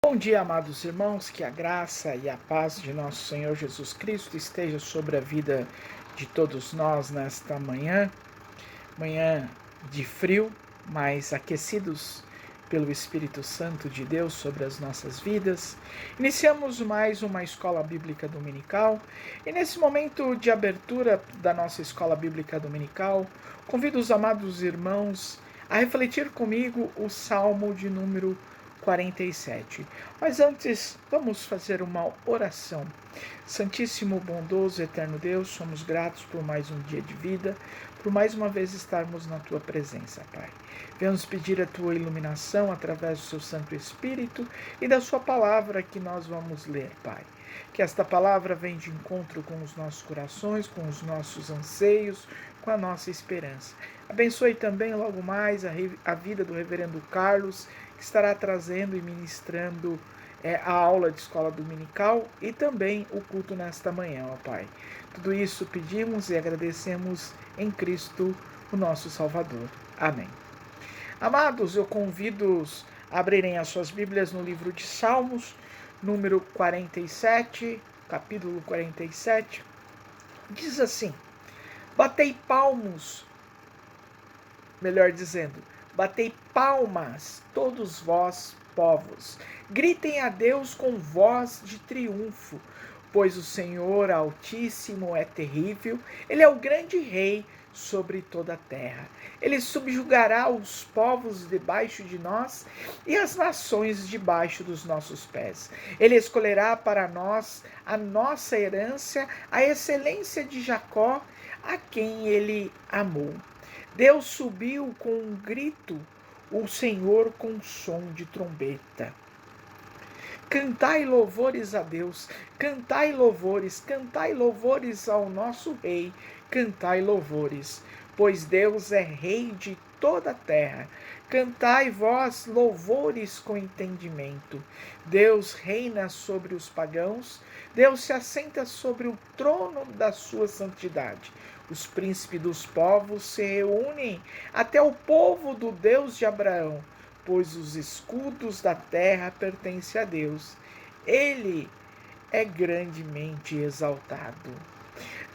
Bom dia, amados irmãos, que a graça e a paz de nosso Senhor Jesus Cristo esteja sobre a vida de todos nós nesta manhã de frio, mas aquecidos pelo Espírito Santo de Deus sobre as nossas vidas. Iniciamos mais uma escola bíblica dominical e nesse momento de abertura da nossa escola bíblica dominical, convido os amados irmãos a refletir comigo o Salmo de número 47. Mas antes, vamos fazer uma oração. Santíssimo, bondoso, eterno Deus, somos gratos por mais um dia de vida, por mais uma vez estarmos na Tua presença, Pai. Venhamos pedir a Tua iluminação através do Seu Santo Espírito e da Sua palavra que nós vamos ler, Pai. Que esta palavra venha de encontro com os nossos corações, com os nossos anseios, com a nossa esperança. Abençoe também logo mais a vida do reverendo Carlos, que estará trazendo e ministrando a aula de escola dominical e também o culto nesta manhã, ó Pai. Tudo isso pedimos e agradecemos em Cristo, o nosso Salvador. Amém. Amados, eu convido-os a abrirem as suas Bíblias no livro de Salmos, número 47, capítulo 47. Diz assim: batei palmos, melhor dizendo, batei palmas, todos vós, povos. Gritem a Deus com voz de triunfo, pois o Senhor Altíssimo é terrível, Ele é o grande Rei sobre toda a terra. Ele subjugará os povos debaixo de nós e as nações debaixo dos nossos pés. Ele escolherá para nós a nossa herança, a excelência de Jacó, a quem Ele amou. Deus subiu com um grito, o Senhor com som de trombeta. Cantai louvores a Deus, cantai louvores ao nosso Rei, cantai louvores, pois Deus é Rei de toda a terra. Cantai vós louvores com entendimento. Deus reina sobre os pagãos, Deus se assenta sobre o trono da sua santidade. Os príncipes dos povos se reúnem até o povo do Deus de Abraão, pois os escudos da terra pertencem a Deus. Ele é grandemente exaltado.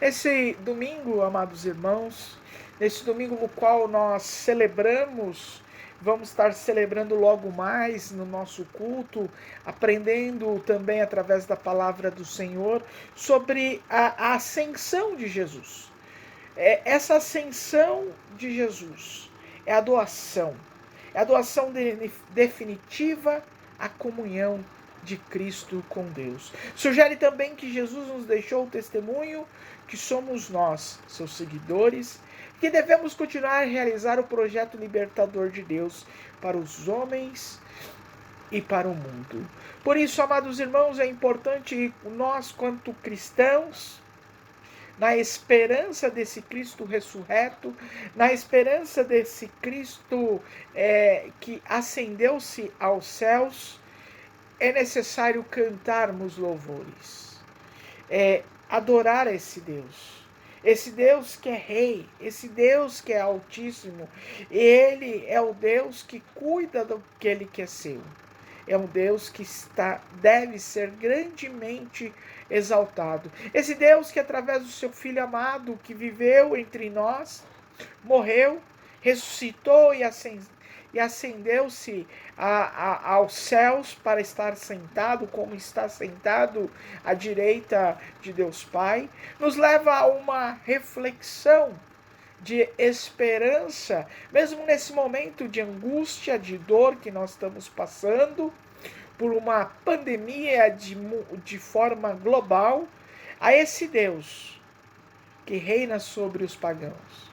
Nesse domingo, amados irmãos, nesse domingo no qual nós celebramos, vamos estar celebrando logo mais no nosso culto, aprendendo também através da palavra do Senhor sobre a ascensão de Jesus. Essa ascensão de Jesus é a doação definitiva, a comunhão de Cristo com Deus. Sugere também que Jesus nos deixou o testemunho que somos nós, seus seguidores, que devemos continuar a realizar o projeto libertador de Deus para os homens e para o mundo. Por isso, amados irmãos, é importante nós, quanto cristãos, na esperança desse Cristo ressurreto, na esperança desse Cristo que ascendeu-se aos céus, é necessário cantarmos louvores, adorar esse Deus que é Rei, esse Deus que é Altíssimo. Ele é o Deus que cuida do que Ele quer ser. É um Deus que deve ser grandemente exaltado. Esse Deus que, através do seu Filho amado, que viveu entre nós, morreu, ressuscitou e ascendeu-se aos céus para estar sentado, como está sentado à direita de Deus Pai, nos leva a uma reflexão de esperança, mesmo nesse momento de angústia, de dor que nós estamos passando, por uma pandemia de forma global, a esse Deus que reina sobre os pagãos,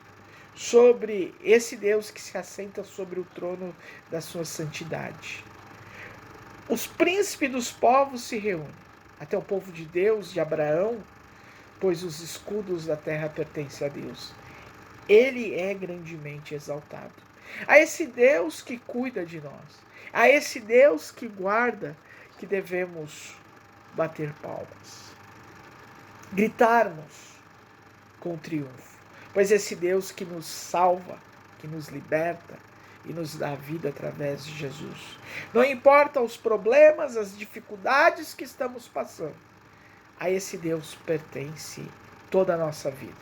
sobre esse Deus que se assenta sobre o trono da sua santidade. Os príncipes dos povos se reúnem, até o povo de Deus, de Abraão, pois os escudos da terra pertencem a Deus. Ele é grandemente exaltado. A esse Deus que cuida de nós, a esse Deus que guarda, que devemos bater palmas, gritarmos com triunfo, pois esse Deus que nos salva, que nos liberta, e nos dá a vida através de Jesus. Não importa os problemas, as dificuldades que estamos passando, a esse Deus pertence toda a nossa vida,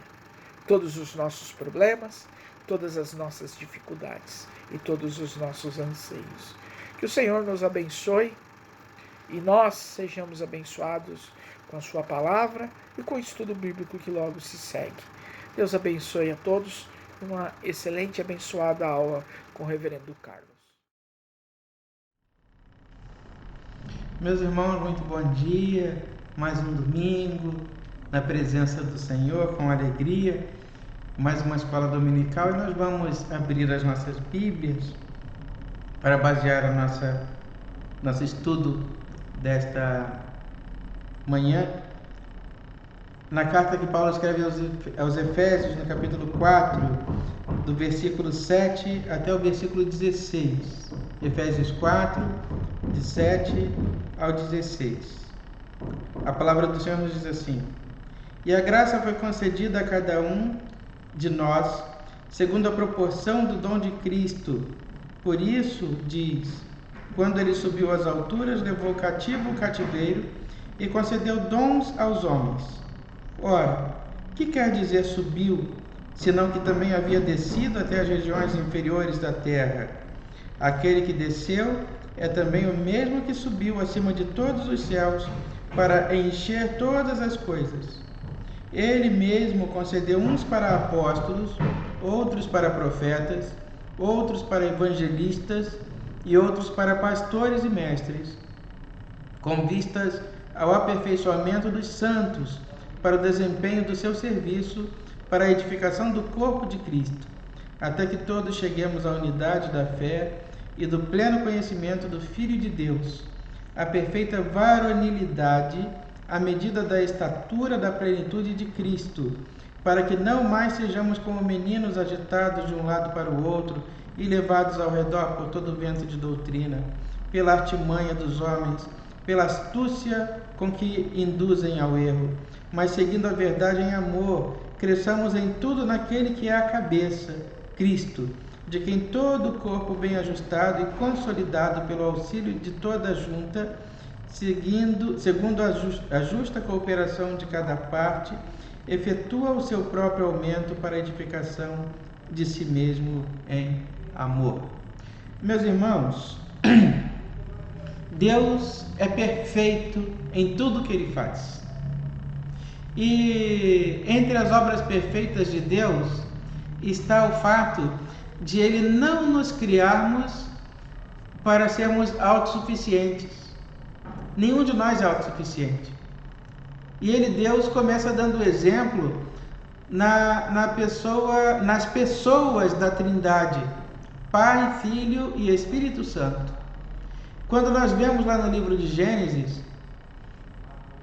todos os nossos problemas, todas as nossas dificuldades e todos os nossos anseios. Que o Senhor nos abençoe e nós sejamos abençoados com a sua palavra e com o estudo bíblico que logo se segue. Deus abençoe a todos. Uma excelente e abençoada aula com o reverendo Carlos. Meus irmãos, muito bom dia. Mais um domingo na presença do Senhor, com alegria. Mais uma escola dominical e nós vamos abrir as nossas Bíblias para basear nosso estudo desta manhã na carta que Paulo escreve aos Efésios, no capítulo 4, do versículo 7 até o versículo 16. Efésios 4, de 7 ao 16. A palavra do Senhor nos diz assim: E a graça foi concedida a cada um de nós, segundo a proporção do dom de Cristo. Por isso, diz, quando ele subiu às alturas, levou cativo o cativeiro e concedeu dons aos homens. Ora, que quer dizer subiu, senão que também havia descido até as regiões inferiores da terra? Aquele que desceu é também o mesmo que subiu acima de todos os céus para encher todas as coisas. Ele mesmo concedeu uns para apóstolos, outros para profetas, outros para evangelistas e outros para pastores e mestres, com vistas ao aperfeiçoamento dos santos, para o desempenho do seu serviço, para a edificação do corpo de Cristo, até que todos cheguemos à unidade da fé e do pleno conhecimento do Filho de Deus, à perfeita varonilidade, à medida da estatura da plenitude de Cristo, para que não mais sejamos como meninos agitados de um lado para o outro e levados ao redor por todo o vento de doutrina, pela artimanha dos homens, pela astúcia com que induzem ao erro, mas seguindo a verdade em amor, cresçamos em tudo naquele que é a cabeça, Cristo, de quem todo o corpo bem ajustado e consolidado pelo auxílio de toda a junta, segundo a justa cooperação de cada parte, efetua o seu próprio aumento para a edificação de si mesmo em amor. Meus irmãos, Deus é perfeito em tudo que Ele faz. E entre as obras perfeitas de Deus está o fato de Ele não nos criarmos para sermos autossuficientes. Nenhum de nós é autossuficiente. E Deus começa dando exemplo nas pessoas da Trindade, Pai, Filho e Espírito Santo. Quando nós vemos lá no livro de Gênesis,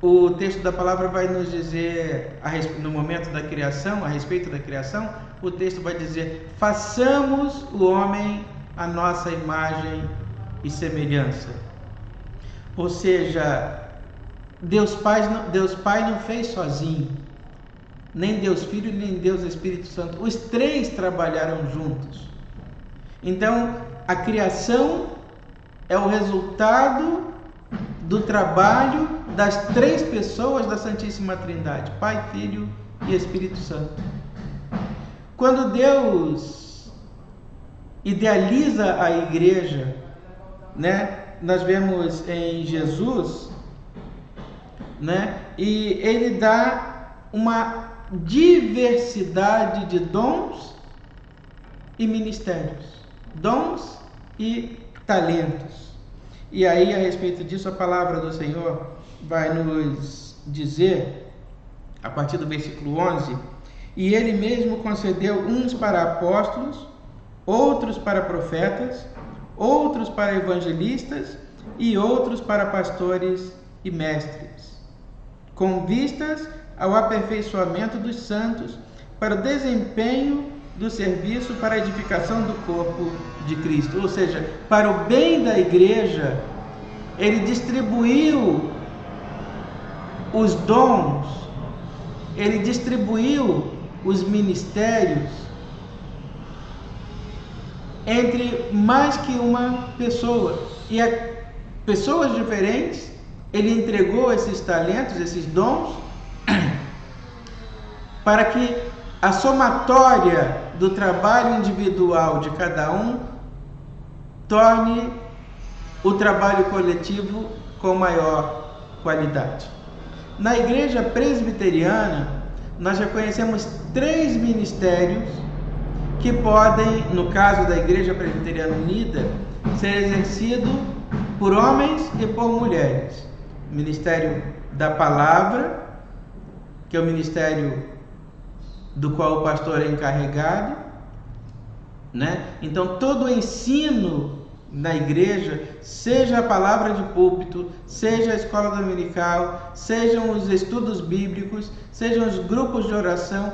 o texto da palavra vai nos dizer, no momento da criação, a respeito da criação, o texto vai dizer: façamos o homem à nossa imagem e semelhança. Ou seja, Deus Pai não fez sozinho, nem Deus Filho, nem Deus Espírito Santo. Os três trabalharam juntos. Então, a criação é o resultado do trabalho das três pessoas da Santíssima Trindade, Pai, Filho e Espírito Santo. Quando Deus idealiza a igreja, nós vemos em Jesus, e Ele dá uma diversidade de dons e ministérios, dons e talentos. E aí, a respeito disso, a palavra do Senhor vai nos dizer, a partir do versículo 11, e Ele mesmo concedeu uns para apóstolos, outros para profetas, outros para evangelistas e outros para pastores e mestres, com vistas ao aperfeiçoamento dos santos, para o desempenho do serviço para a edificação do corpo de Cristo. Ou seja, para o bem da igreja, Ele distribuiu os dons, Ele distribuiu os ministérios entre mais que uma pessoa. E a pessoas diferentes, ele entregou esses talentos, esses dons, para que a somatória do trabalho individual de cada um torne o trabalho coletivo com maior qualidade. Na igreja presbiteriana, nós reconhecemos 3 ministérios que podem, no caso da Igreja Presbiteriana Unida, ser exercido por homens e por mulheres. O ministério da palavra, que é o ministério do qual o pastor é encarregado, né? Então, todo o ensino na igreja, seja a palavra de púlpito, seja a escola dominical, sejam os estudos bíblicos, sejam os grupos de oração,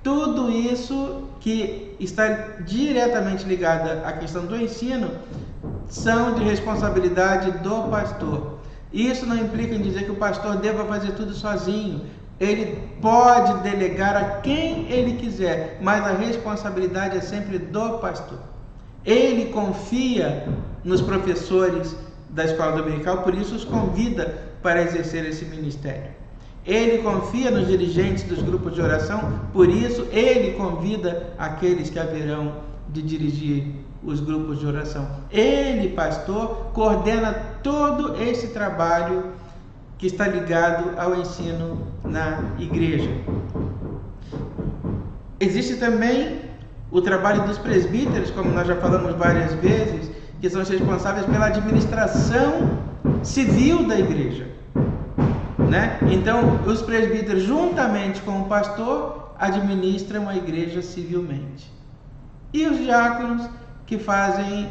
tudo isso que está diretamente ligado à questão do ensino são de responsabilidade do pastor. Isso não implica em dizer que o pastor deva fazer tudo sozinho. Ele pode delegar a quem ele quiser, mas a responsabilidade é sempre do pastor. Ele confia nos professores da escola dominical, por isso os convida para exercer esse ministério. Ele confia nos dirigentes dos grupos de oração, por isso ele convida aqueles que haverão de dirigir os grupos de oração. Ele, pastor, coordena todo esse trabalho que está ligado ao ensino na igreja. Existe também o trabalho dos presbíteros, como nós já falamos várias vezes, que são os responsáveis pela administração civil da igreja, né? Então, os presbíteros, juntamente com o pastor, administram a igreja civilmente. E os diáconos, que fazem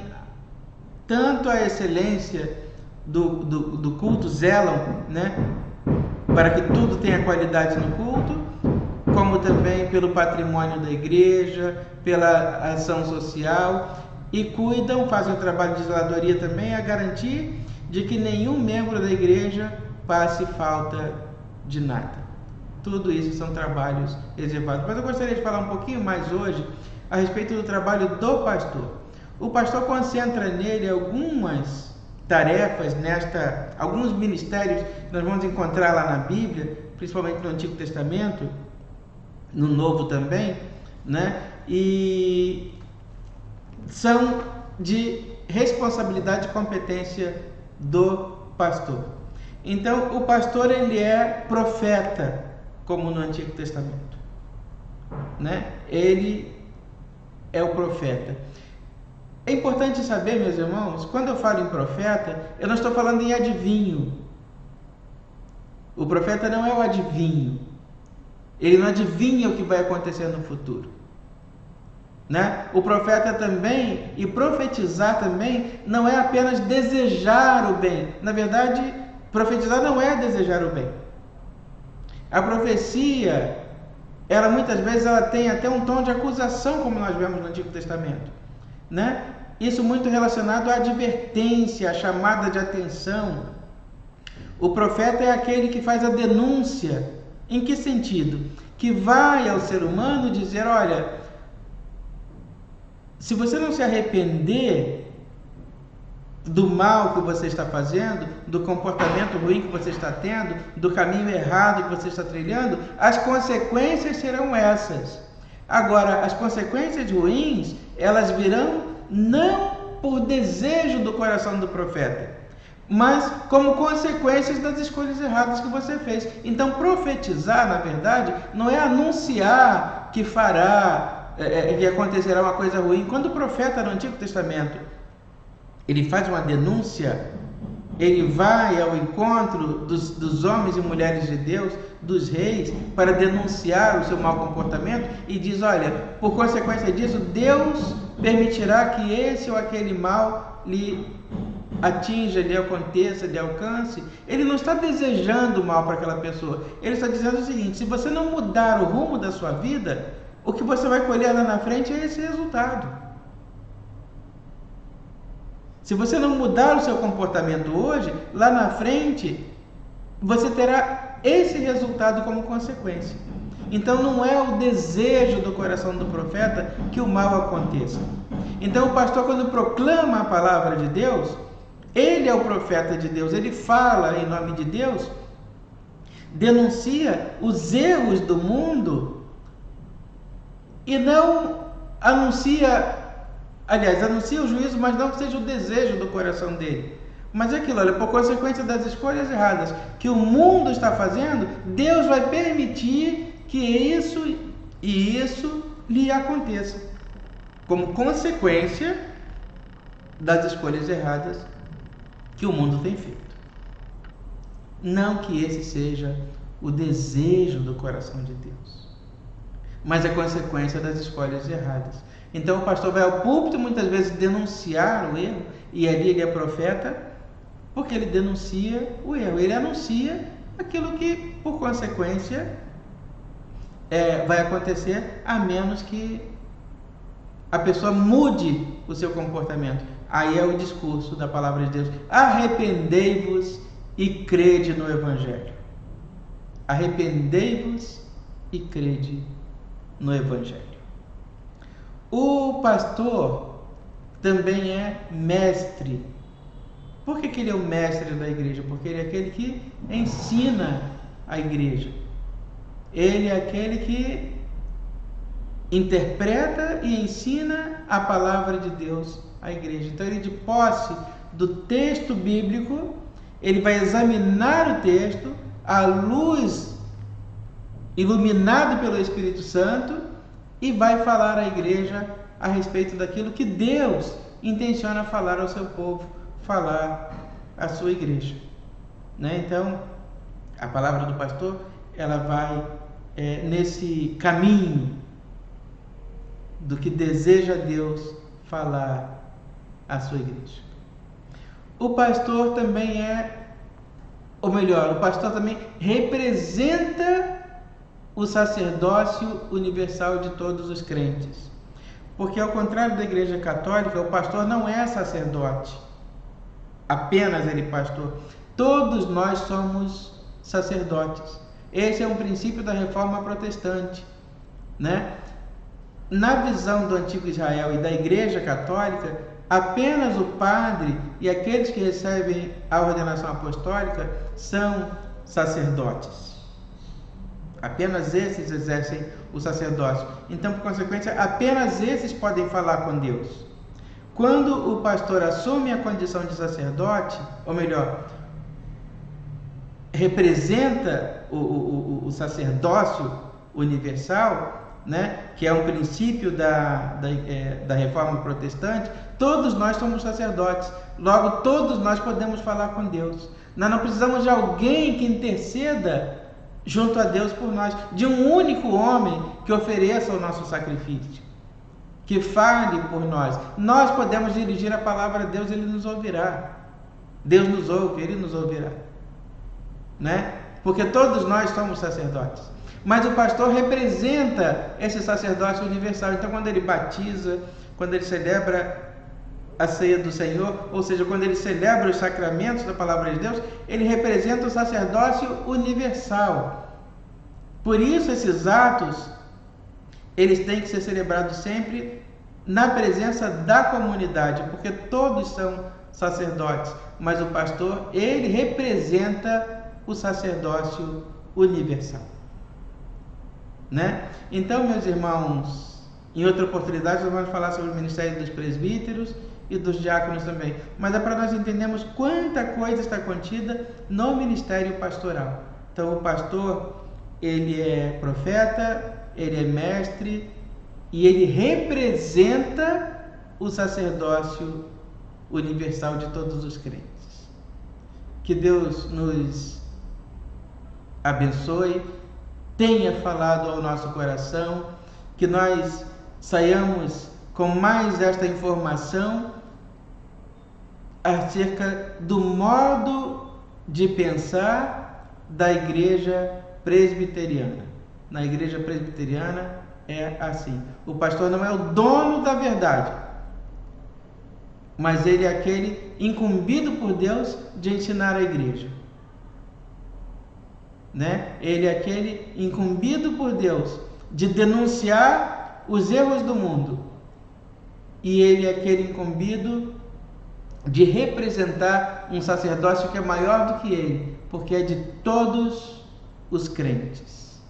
tanto a excelência do culto, zelam, né, para que tudo tenha qualidade no culto, como também pelo patrimônio da igreja, pela ação social, e cuidam, fazem o trabalho de zeladoria também, a garantir de que nenhum membro da igreja passe falta de nada. Tudo isso são trabalhos reservados. Mas eu gostaria de falar um pouquinho mais hoje a respeito do trabalho do pastor. O pastor concentra nele algumas tarefas, alguns ministérios que nós vamos encontrar lá na Bíblia, principalmente no Antigo Testamento, no Novo também, né? E são de responsabilidade e competência do pastor. Então, o pastor, ele é profeta, como no Antigo Testamento, né? Ele é o profeta. É importante saber, meus irmãos, quando eu falo em profeta, eu não estou falando em adivinho. O profeta não é o adivinho. Ele não adivinha o que vai acontecer no futuro, né? O profeta também, e profetizar também, não é apenas desejar o bem. Na verdade, profetizar não é desejar o bem. A profecia, ela muitas vezes tem até um tom de acusação, como nós vemos no Antigo Testamento, né? Isso muito relacionado à advertência, à chamada de atenção. O profeta é aquele que faz a denúncia. Em que sentido? Que vai ao ser humano dizer, olha, se você não se arrepender do mal que você está fazendo, do comportamento ruim que você está tendo, do caminho errado que você está trilhando, as consequências serão essas. Agora, as consequências ruins, elas virão não por desejo do coração do profeta, mas como consequências das escolhas erradas que você fez. Então, profetizar, na verdade, não é anunciar que que acontecerá uma coisa ruim. Quando o profeta no Antigo Testamento, ele faz uma denúncia, ele vai ao encontro dos homens e mulheres de Deus, dos reis, para denunciar o seu mau comportamento e diz, olha, por consequência disso, Deus permitirá que esse ou aquele mal lhe atinja, lhe aconteça, lhe alcance. Ele não está desejando mal para aquela pessoa. Ele está dizendo o seguinte, se você não mudar o rumo da sua vida, o que você vai colher lá na frente é esse resultado. Se você não mudar o seu comportamento hoje, lá na frente, você terá esse resultado como consequência. Então não é o desejo do coração do profeta que o mal aconteça. Então o pastor, quando proclama a palavra de Deus, ele é o profeta de Deus, ele fala em nome de Deus, denuncia os erros do mundo e não anuncia, aliás, anuncia o juízo, mas não seja o desejo do coração dele. Mas é aquilo, olha, por consequência das escolhas erradas que o mundo está fazendo, Deus vai permitir que isso e isso lhe aconteça, como consequência das escolhas erradas que o mundo tem feito. Não que esse seja o desejo do coração de Deus, mas é consequência das escolhas erradas. Então o pastor vai ao púlpito muitas vezes denunciar o erro, e ali ele é profeta, porque ele denuncia o erro, ele anuncia aquilo que, por consequência, vai acontecer, a menos que a pessoa mude o seu comportamento. Aí é o discurso da palavra de Deus: arrependei-vos e crede no Evangelho. Arrependei-vos e crede no Evangelho. O pastor também é mestre. Por que ele é o mestre da igreja? Porque ele é aquele que ensina a igreja. Ele é aquele que interpreta e ensina a palavra de Deus à igreja. Então ele, de posse do texto bíblico, ele vai examinar o texto à luz, iluminado pelo Espírito Santo, e vai falar à igreja a respeito daquilo que Deus intenciona falar ao seu povo, falar à sua igreja, né? Então, a palavra do pastor, ela vai nesse caminho do que deseja Deus falar à sua igreja. O pastor também o pastor também representa o sacerdócio universal de todos os crentes. Porque, ao contrário da Igreja Católica, o pastor não é sacerdote, apenas ele pastor. Todos nós somos sacerdotes. Esse é um princípio da Reforma Protestante, né? Na visão do antigo Israel e da Igreja Católica, apenas o padre e aqueles que recebem a ordenação apostólica são sacerdotes. Apenas esses exercem o sacerdócio. Então, por consequência, apenas esses podem falar com Deus. Quando o pastor assume a condição de sacerdote, ou melhor, representa o sacerdócio universal, né, que é um princípio da Reforma Protestante, todos nós somos sacerdotes. Logo, todos nós podemos falar com Deus. Nós não precisamos de alguém que interceda junto a Deus por nós, de um único homem que ofereça o nosso sacrifício, que fale por nós. Nós podemos dirigir a palavra a Deus, Ele nos ouvirá. Deus nos ouve, Ele nos ouvirá, né? Porque todos nós somos sacerdotes. Mas o pastor representa esse sacerdócio universal. Então, quando ele batiza, quando ele celebra a ceia do Senhor, ou seja, quando ele celebra os sacramentos da palavra de Deus, ele representa o sacerdócio universal. Por isso, esses atos, eles têm que ser celebrados sempre na presença da comunidade, porque todos são sacerdotes, mas o pastor, ele representa o sacerdócio universal, né? Então, meus irmãos, em outra oportunidade nós vamos falar sobre o ministério dos presbíteros e dos diáconos também, mas é para nós entendermos quanta coisa está contida no ministério pastoral. Então, o pastor, ele é profeta, ele é mestre e ele representa o sacerdócio universal de todos os crentes. Que Deus nos abençoe, tenha falado ao nosso coração, que nós saiamos com mais esta informação acerca do modo de pensar da igreja presbiteriana. Na igreja presbiteriana é assim: o pastor não é o dono da verdade, mas ele é aquele incumbido por Deus de ensinar a igreja. né? Ele é aquele incumbido por Deus de denunciar os erros do mundo. E ele é aquele incumbido de representar um sacerdócio que é maior do que ele, porque é de todos os crentes.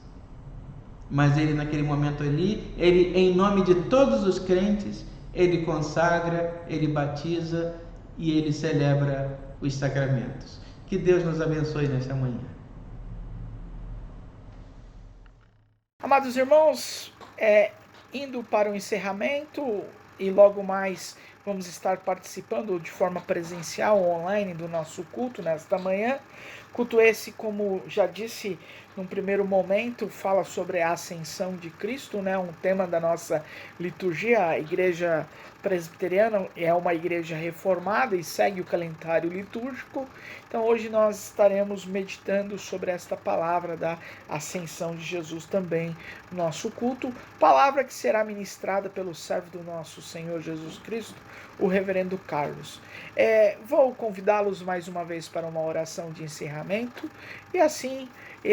Mas ele, naquele momento ali, ele, em nome de todos os crentes, ele consagra, ele batiza e ele celebra os sacramentos. Que Deus nos abençoe nesta manhã. Amados irmãos, indo para o encerramento e logo mais vamos estar participando de forma presencial ou online do nosso culto nesta manhã. Culto esse, como já disse num primeiro momento, fala sobre a ascensão de Cristo, né? Um tema da nossa liturgia. A igreja presbiteriana é uma igreja reformada e segue o calendário litúrgico. Então hoje nós estaremos meditando sobre esta palavra da ascensão de Jesus também no nosso culto, palavra que será ministrada pelo servo do nosso Senhor Jesus Cristo, o reverendo Carlos. Vou convidá-los mais uma vez para uma oração de encerramento e assim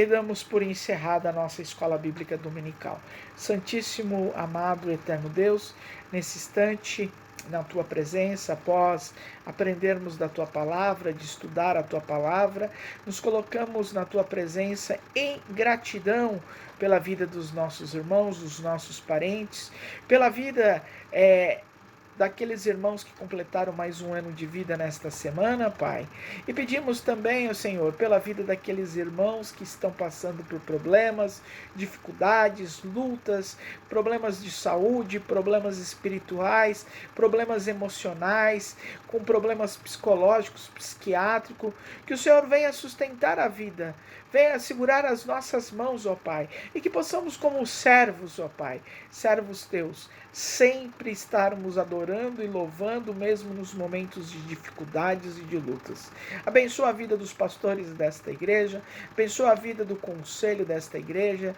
damos por encerrada a nossa escola bíblica dominical. Santíssimo, amado, eterno Deus, nesse instante, na tua presença, após aprendermos da tua palavra, de estudar a tua palavra, nos colocamos na tua presença em gratidão pela vida dos nossos irmãos, dos nossos parentes, pela vida daqueles irmãos que completaram mais um ano de vida nesta semana, Pai. E pedimos também, ó Senhor, pela vida daqueles irmãos que estão passando por problemas, dificuldades, lutas, problemas de saúde, problemas espirituais, problemas emocionais, com problemas psicológicos, psiquiátricos, que o Senhor venha sustentar a vida, venha segurar as nossas mãos, ó Pai, e que possamos como servos, ó Pai, servos teus, sempre estarmos adorando e louvando mesmo nos momentos de dificuldades e de lutas. Abençoa a vida dos pastores desta igreja, abençoa a vida do conselho desta igreja,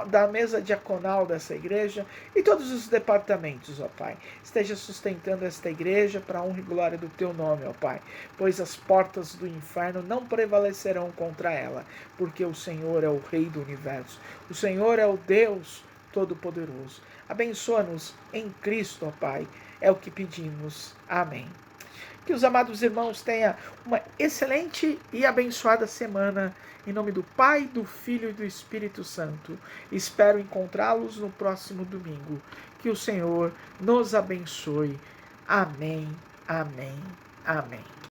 da mesa diaconal dessa igreja e todos os departamentos, ó Pai. Esteja sustentando esta igreja para a honra e glória do teu nome, ó Pai, pois as portas do inferno não prevalecerão contra ela, porque o Senhor é o Rei do universo, o Senhor é o Deus Todo-Poderoso. Abençoa-nos em Cristo, ó Pai. É o que pedimos. Amém. Que os amados irmãos tenham uma excelente e abençoada semana. Em nome do Pai, do Filho e do Espírito Santo. Espero encontrá-los no próximo domingo. Que o Senhor nos abençoe. Amém, amém, amém.